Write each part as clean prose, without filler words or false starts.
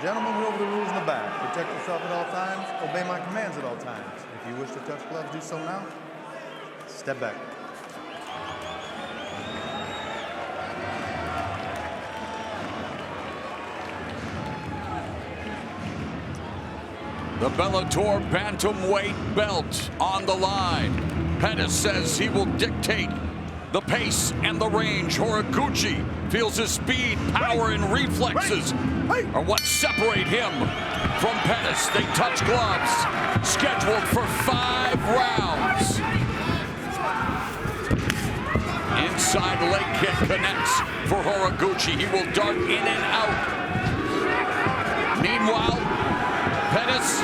Gentlemen, who over the rules in the back. Protect yourself at all times. Obey my commands at all times. If you wish to touch gloves, do so now. Step back. The Bellator Bantamweight belt on the line. Pettis says he will dictate the pace and the range. Horiguchi feels his speed, power, and reflexes are what separate him from Pettis. They touch gloves, scheduled for 5 rounds. Inside leg kick connects for Horiguchi. He will dart in and out. Meanwhile, Pettis,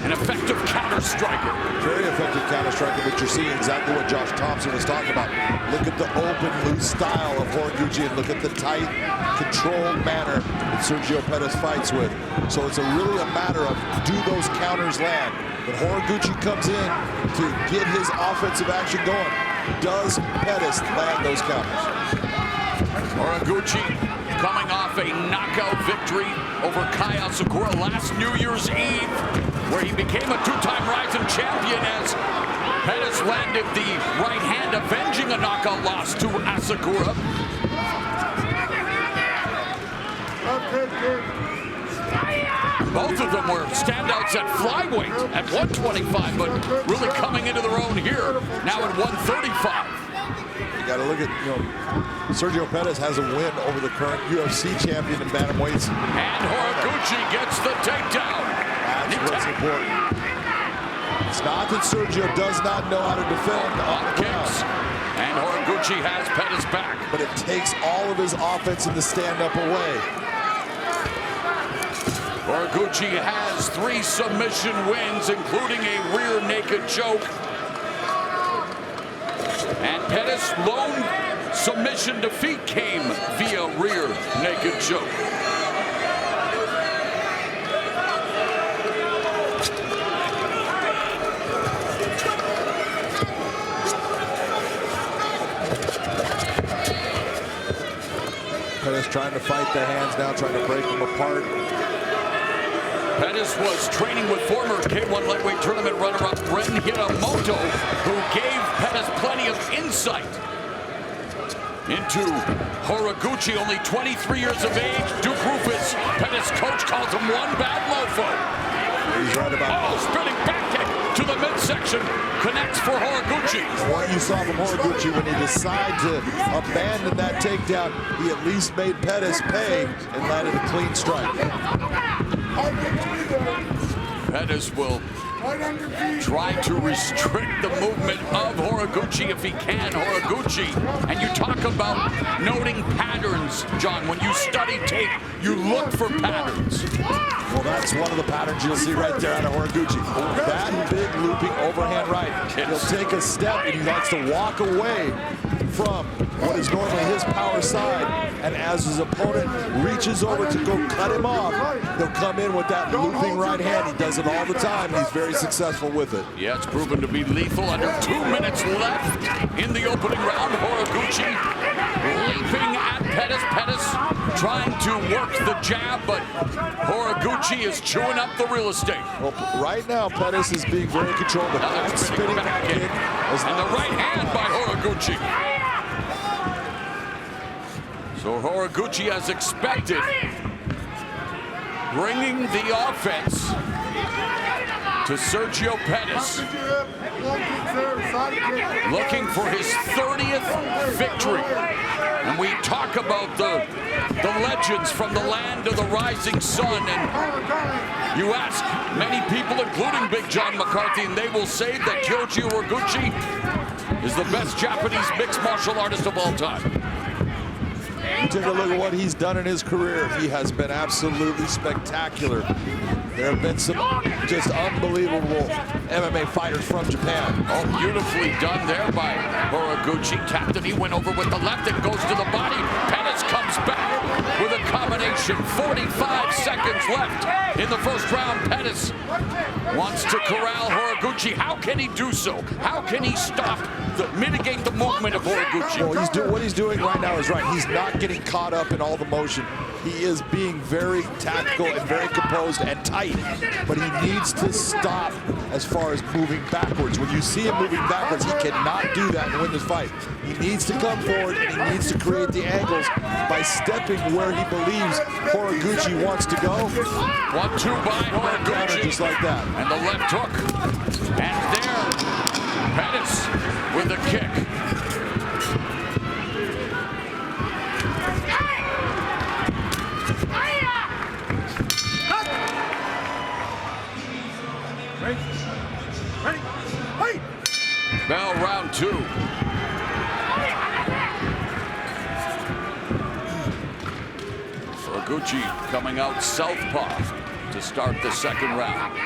an effective counter striker. Very effective counter striker, but you're seeing exactly what Josh Thompson was talking about. Look at the open, loose style of Horiguchi and look at the tight, controlled manner that Sergio Pettis fights with. So it's really a matter of, do those counters land? But Horiguchi comes in to get his offensive action going. Does Pettis land those counters? Horiguchi coming off a knockout victory over Kai Asakura last New Year's Eve, where he became a 2-time Rising champion as Pettis landed the right hand, avenging a knockout loss to Asakura. Both of them were standouts at flyweight at 125, but really coming into their own here, now at 135. You got to look at, Sergio Pettis has a win over the current UFC champion in bantamweights. And Horiguchi gets the takedown. That's what's important. It's not that Sergio does not know how to defend on the kicks. And Horiguchi has Pettis back. But it takes all of his offense in the stand-up away. Horiguchi has 3 submission wins, including a rear naked choke. And Pettis' lone submission defeat came via rear naked choke. Pettis trying to fight the hands now, trying to break them apart. Pettis was training with former K1 lightweight tournament runner-up Ren Hiramoto, who gave Pettis plenty of insight into Horiguchi, only 23 years of age. Duke Rufus, Pettis' coach, calls him one bad mofo. He's right about that. Spinning back kick to the midsection, connects for Horiguchi. What you saw from Horiguchi when he decided to abandon that takedown, he at least made Pettis pay and landed a clean strike. Pettis will try to restrict the movement of Horiguchi if he can. Horiguchi, and you talk about noting patterns, John. When you study tape, you look for patterns. Well, that's one of the patterns you'll see right there out of Horiguchi. That big looping overhand right. He'll take a step and he likes to walk away from what is normally his power side, and as his opponent reaches over to go cut him off, he'll come in with that looping right hand. He does it all the time. He's very successful with it. Yeah, it's proven to be lethal. Under 2 minutes left in the opening round. Horiguchi leaping at Pettis. Pettis trying to work the jab, but Horiguchi is chewing up the real estate. Well, right now, Pettis is being very controlled. The back spinning back kick. And the right hand by Horiguchi. So Horiguchi, as expected, bringing the offense to Sergio Pettis, looking for his 30th victory. And we talk about the legends from the land of the rising sun, and you ask many people, including Big John McCarthy, and they will say that Kyoji Horiguchi is the best Japanese mixed martial artist of all time. You take a look at what he's done in his career. He has been absolutely spectacular. There have been some just unbelievable MMA fighters from Japan. Oh, beautifully done there by Horiguchi. Captain, he went over with the left and goes to the body. Pettis comes back with a combination action. 45 seconds left in the first round. Pettis wants to corral Horiguchi. How can he do so? How can he mitigate the movement of Horiguchi? Well, what he's doing right now is right. He's not getting caught up in all the motion. He is being very tactical and very composed and tight, but he needs to stop as far as moving backwards. When you see him moving backwards, he cannot do that and win this fight. He needs to come forward and he needs to create the angles by stepping where he believes Horiguchi wants to go. 1-2 by Horiguchi. Just like that. And the left hook. And there, Pettis with a kick. Bell, round 2. Horiguchi coming out southpaw to start the second round.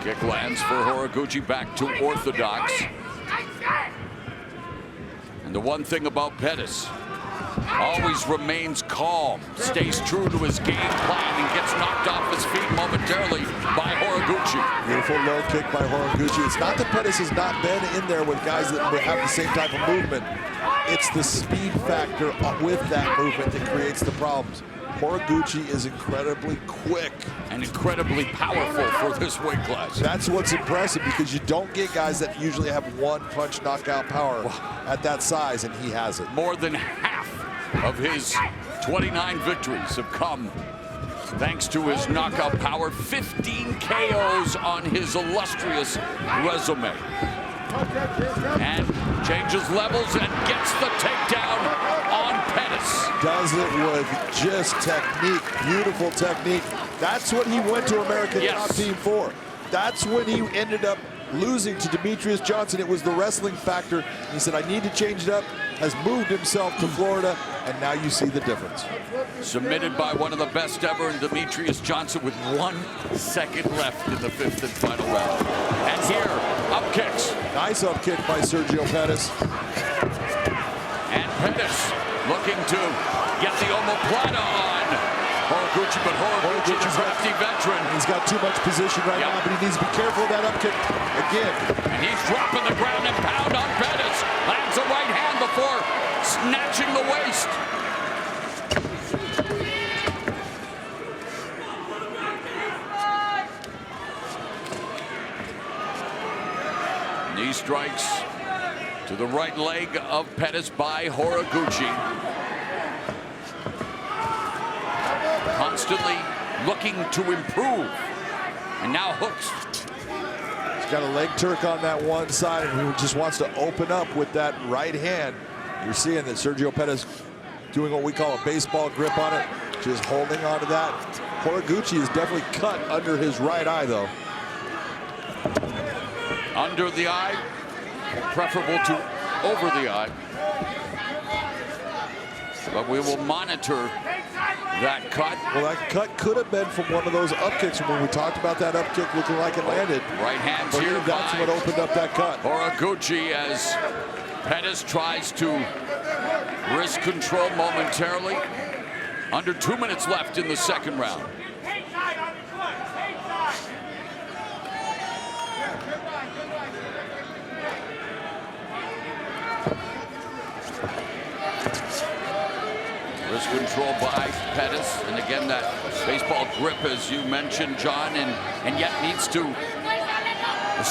Kick lands for Horiguchi, back to orthodox. And the one thing about Pettis, always remains calm, stays true to his game plan, and gets knocked off his feet momentarily by Horiguchi. Beautiful low kick by Horiguchi. It's not that Pettis has not been in there with guys that have the same type of movement. It's the speed factor with that movement that creates the problems. Horiguchi is incredibly quick. And incredibly powerful for this weight class. That's what's impressive, because you don't get guys that usually have one punch knockout power at that size, and he has it. More than half of his 29 victories have come thanks to his knockout power. 15 KOs on his illustrious resume. And changes levels and gets the takedown on Pettis. Does it with just technique, beautiful technique. That's what he went to American Top Team for. That's when he ended up losing to Demetrius Johnson. It was the wrestling factor. He said, I need to change it up, has moved himself to Florida, and now you see the difference. Submitted by one of the best ever in Demetrius Johnson with 1 second left in the 5th and final round. And here, up kicks. Nice up kick by Sergio Pettis. And Pettis looking to get the omoplata on Horiguchi, but Horiguchi, the crafty veteran. He's got too much position right now, but he needs to be careful of that up kick again. And he's dropping the ground and pound on Pettis. Lands a right hand before snatching the waist. Knee strikes to the right leg of Pettis by Horiguchi. Constantly looking to improve. And now hooks. He's got a leg Turk on that one side, and he just wants to open up with that right hand. You're seeing that Sergio Pettis doing what we call a baseball grip on it, just holding on to that. Horiguchi is definitely cut under his right eye, though. Under the eye, preferable to over the eye. But we will monitor that cut. Well, that cut could have been from one of those up kicks. When we talked about that up kick looking like it landed. Right hands here. That's what opened up that cut. Horiguchi, as Pettis tries to wrist control momentarily. Under 2 minutes left in the second round. Wrist control by Pettis, and again that baseball grip, as you mentioned, John, and yet needs to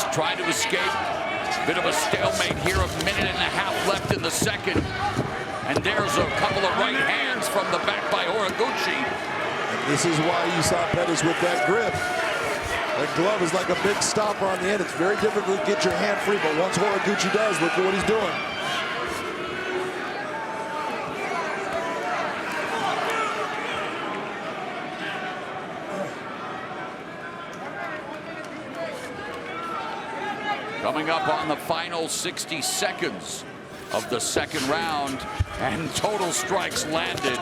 try to escape. Bit of a stalemate here, 1.5 minutes left in the second, and there's a couple of right hands from the back by Horiguchi. This is why you saw Pettis with that grip. That glove is like a big stopper on the end. It's very difficult to get your hand free, but once Horiguchi does, look at what he's doing. Coming up on the final 60 seconds of the second round, and total strikes landed.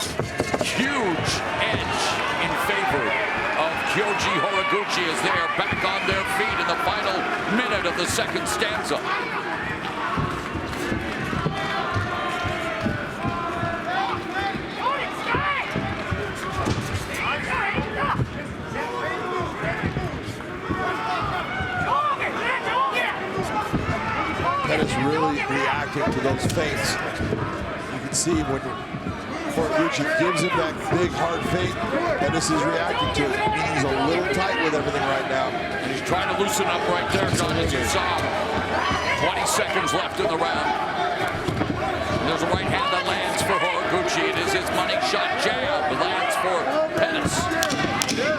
Huge edge in favor of Kyoji Horiguchi as they are back on their feet in the final minute of the second stanza. Pettis really reacting to those feints. You can see when Horiguchi gives him that big hard feint, Pettis is reacting to it. He's a little tight with everything right now. And he's trying to loosen up right there, John, as you saw. 20 seconds left in the round. And there's a right hand that lands for Horiguchi. It is his money shot jab. It lands for Pettis.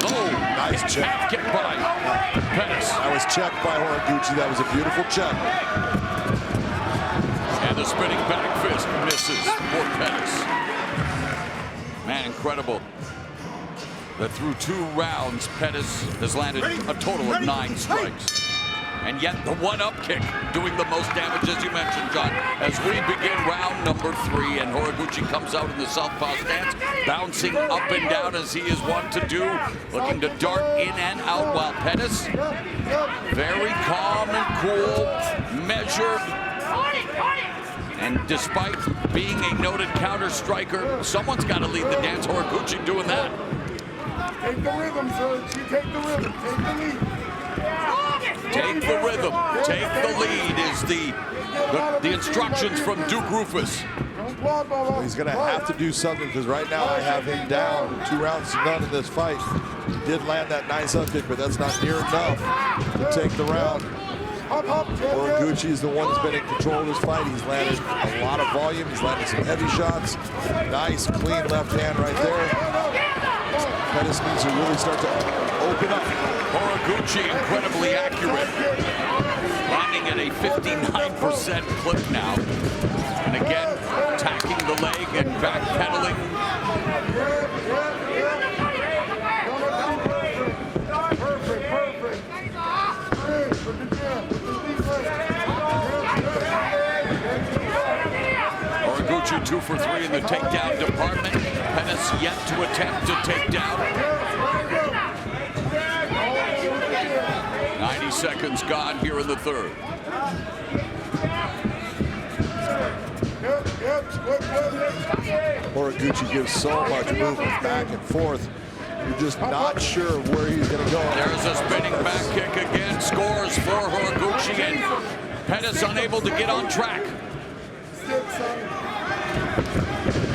Oh, nice check. Half kick by Pettis. That was checked by Horiguchi. That was a beautiful check. And the spinning back fist misses for Pettis. Man, incredible that through 2 rounds, Pettis has landed a total of 9 strikes. And yet the one-up kick doing the most damage, as you mentioned, John, as we begin round number 3, and Horiguchi comes out in the southpaw stance, bouncing up and down as he is wont to do, looking to dart in and out, while Pettis, very calm and cool, measured. And despite being a noted counter striker, someone's got to lead the dance. Horiguchi doing that. Take the rhythm, Serge. You take the rhythm. Take the lead. Take the rhythm. Take the lead is the instructions from Duke Rufus. He's going to have to do something, because right now I have him down 2 rounds to none in this fight. He did land that nice up kick, but that's not near enough to take the round. Horiguchi is the one that's been in control of this fight. He's landed a lot of volume. He's landed some heavy shots. Nice, clean left hand right there. Pettis needs to really start to open up. Horiguchi incredibly accurate. Landing at a 59% clip now. And again, attacking the leg and backpedaling. Horiguchi 2 for 3 in the takedown department. Pettis yet to attempt to take down. 90 seconds gone here in the third. Horiguchi gives so much movement back and forth. You're just not sure where he's going to go. There's a spinning back kick again. Scores for Horiguchi, and Pettis unable to get on track.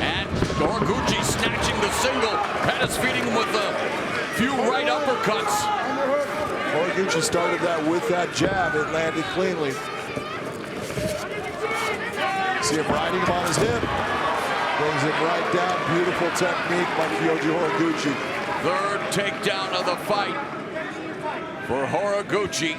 And Horiguchi snatching the single. Pettis feeding him with a few right uppercuts. Horiguchi started that with that jab. It landed cleanly. See him riding him on his hip. Brings him right down. Beautiful technique by Kyoji Horiguchi. Third takedown of the fight for Horiguchi.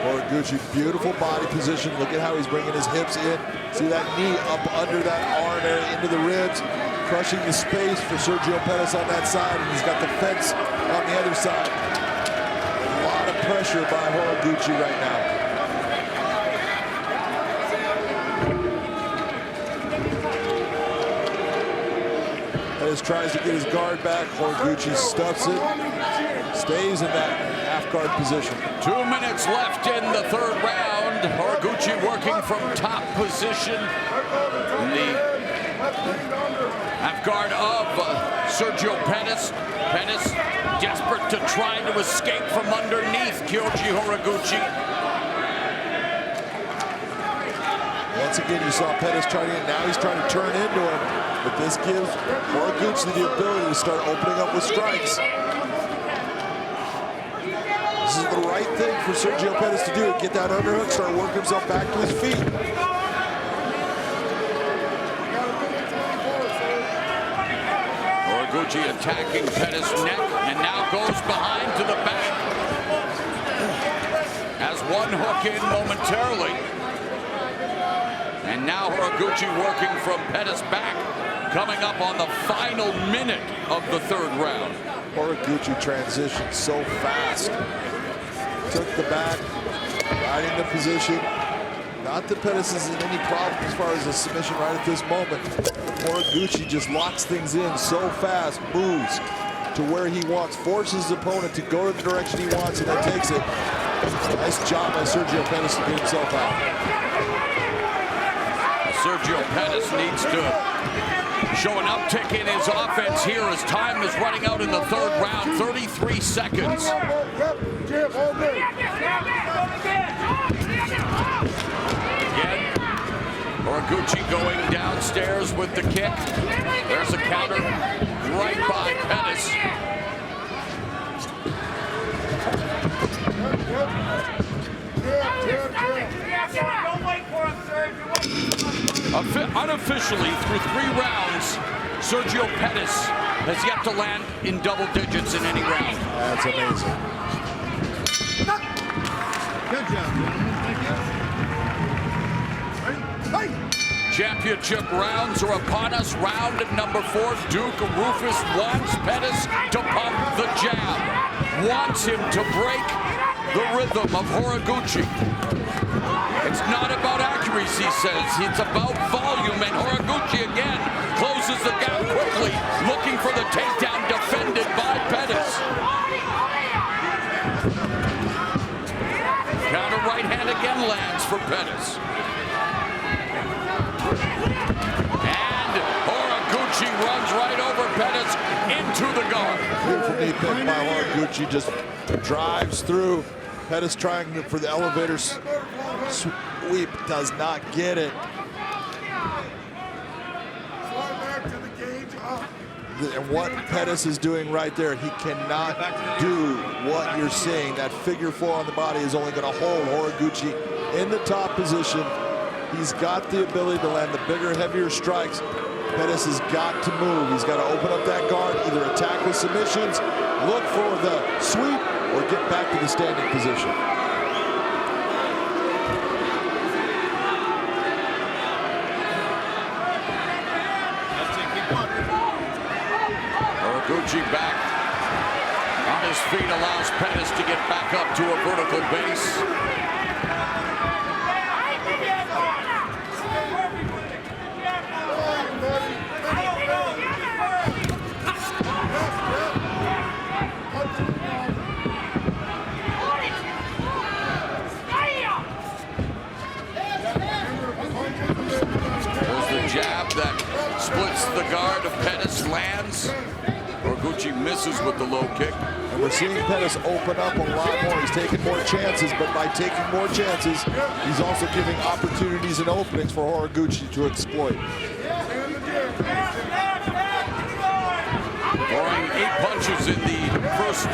Horiguchi, beautiful body position. Look at how he's bringing his hips in. See that knee up under that arm area into the ribs, crushing the space for Sergio Pettis on that side, and he's got the fence on the other side. A lot of pressure by Horiguchi right now. Pettis tries to get his guard back. Horiguchi stuffs it, stays in that half guard position. 2 minutes left in the third round. Horiguchi working from top position in the half guard of Sergio Pettis. Pettis desperate to try to escape from underneath Kyoji Horiguchi. Once again, you saw Pettis trying to, now he's trying to turn into him, but this gives Horiguchi the ability to start opening up with strikes. This is the right thing for Sergio Pettis to do, get that underhook, start working himself back to his feet. Horiguchi attacking Pettis' neck, and now goes behind to the back. Has one hook in momentarily. And now Horiguchi working from Pettis' back, coming up on the final minute of the third round. Horiguchi transitioned so fast. Took the back, riding the position. Not that Pettis is in any problem as far as a submission right at this moment. Horiguchi just locks things in so fast, moves to where he wants, forces his opponent to go to the direction he wants, and then takes it. Nice job by Sergio Pettis to get himself out. Sergio Pettis needs to show an uptick in his offense here as time is running out in the third round, 33 seconds. Again, Horiguchi going downstairs with the kick. There's a counter right by Pettis. Unofficially, through 3 rounds, Sergio Pettis has yet to land in double digits in any round. That's amazing. Good job, gentlemen. Thank you. Championship rounds are upon us. Round number 4, Duke Rufus wants Pettis to pump the jab. Wants him to break the rhythm of Horiguchi. It's not about accuracy, he says. It's about volume, and Horiguchi again closes the gap quickly, looking for the takedown defended by Pettis. Counter right hand again lands for Pettis. And Horiguchi runs right over Pettis into the guard. Beautiful knee pick by Horiguchi, just drives through. Pettis trying for the elevator sweep, does not get it. And what Pettis is doing right there, he cannot do what you're seeing. That figure 4 on the body is only going to hold Horiguchi in the top position. He's got the ability to land the bigger, heavier strikes. Pettis has got to move. He's got to open up that guard, either attack with submissions, look for the sweep, or get back to the standing position. Horiguchi back on his feet, allows Pettis to get back up to a vertical base. There's the jab that splits the guard of Pettis, lands. Horiguchi misses with the low kick. And we're seeing Pettis open up a lot more. He's taking more chances, but by taking more chances, he's also giving opportunities and openings for Horiguchi to exploit. Throwing 8 punches in the first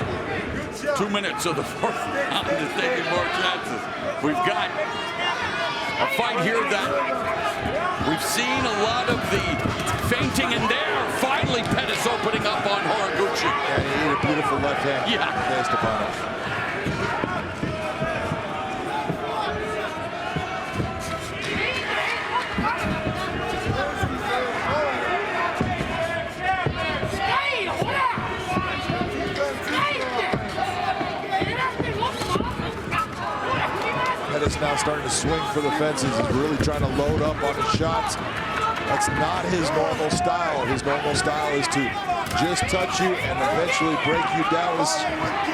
2 minutes of the 4th round is taking more chances. We've got a fight here that we've seen a lot of the feinting in there. Finally, Pettis opening up on Horiguchi. And he hit a beautiful left hand based upon it. Pettis now starting to swing for the fences. He's really trying to load up on his shots. That's not his normal style. His normal style is to just touch you and eventually break you down with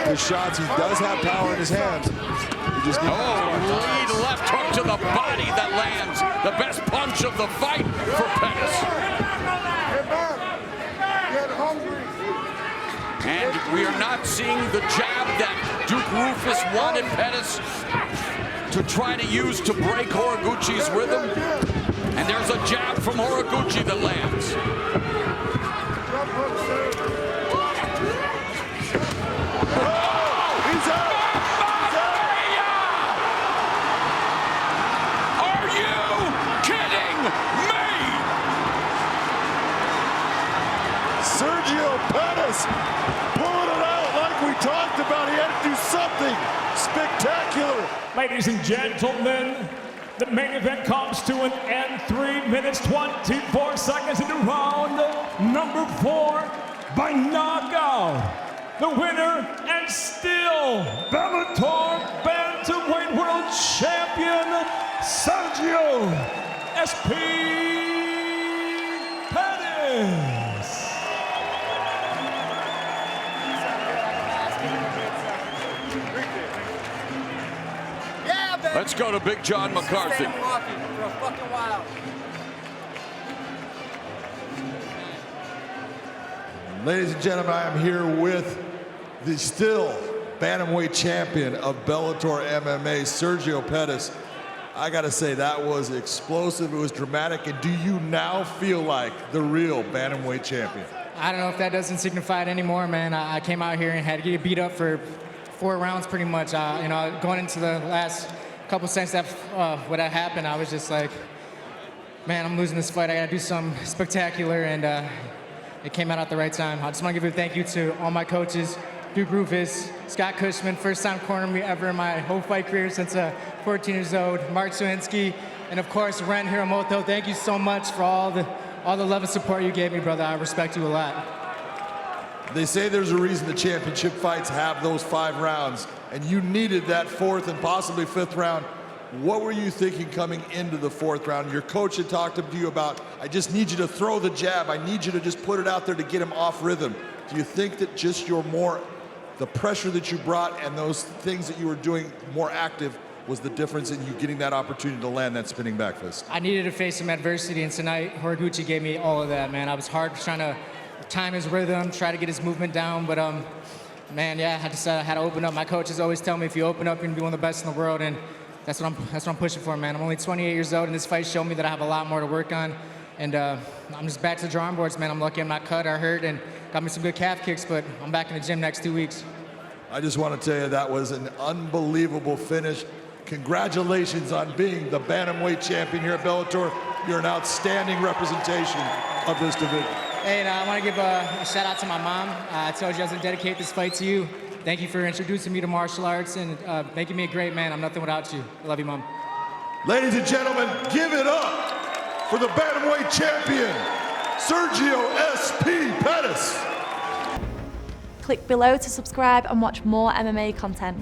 his shots. He does have power in his hands. He just needs lead left hook to the body that lands. The best punch of the fight for Pettis. And we are not seeing the jab that Duke Rufus wanted Pettis to try to use to break Horiguchi's rhythm. And there's a jab from Horiguchi that lands. He's out! Are you kidding me? Sergio Pettis pulling it out like we talked about. He had to do something spectacular. Ladies and gentlemen, the main event comes to an end. 3 minutes, 24 seconds into round number 4 by knockout. the winner and still Bellator Bantamweight World Champion, Sergio SP Pettis. Yeah, baby. Let's go to Big John McCarthy. Stay in Milwaukee for a fucking while. Ladies and gentlemen, I am here with the still Bantamweight champion of Bellator MMA, Sergio Pettis. I gotta say, that was explosive, it was dramatic, and do you now feel like the real Bantamweight champion? I don't know if that doesn't signify it anymore, man. I came out here and had to get beat up for 4 rounds pretty much. You know, going into the last couple seconds that when that happened, I was just like, man, I'm losing this fight. I gotta do something spectacular, and it came out at the right time. I just want to give a thank you to all my coaches, Duke Rufus, Scott Cushman, first time cornering me ever in my whole fight career since 14 years old, Mark Swinsky, and of course, Ren Hiramoto. Thank you so much for all the love and support you gave me, brother. I respect you a lot. They say there's a reason the championship fights have those 5 rounds, and you needed that 4th and possibly 5th round. What were you thinking coming into the 4th round? Your coach had talked to you about, I just need you to throw the jab. I need you to just put it out there to get him off rhythm. Do you think that just the pressure that you brought and those things that you were doing more active was the difference in you getting that opportunity to land that spinning back fist? I needed to face some adversity, and tonight, Horiguchi gave me all of that, man. I was hard trying to time his rhythm, try to get his movement down, but man, yeah, I just had to open up. My coaches always tell me, if you open up, you're gonna be one of the best in the world, and that's what I'm pushing for, man. I'm only 28 years old, and this fight showed me that I have a lot more to work on, and I'm just back to the drawing boards, man. I'm lucky I'm not cut or hurt, and got me some good calf kicks, but I'm back in the gym next 2 weeks. I just want to tell you, that was an unbelievable finish. Congratulations on being the Bantamweight champion here at Bellator. You're an outstanding representation of this division. Hey, and I want to give a shout out to my mom. I told you I was going to dedicate this fight to you. Thank you for introducing me to martial arts and making me a great man. I'm nothing without you. I love you, Mom. Ladies and gentlemen, give it up for the Bantamweight champion, Sergio SP Pettis. Click below to subscribe and watch more MMA content.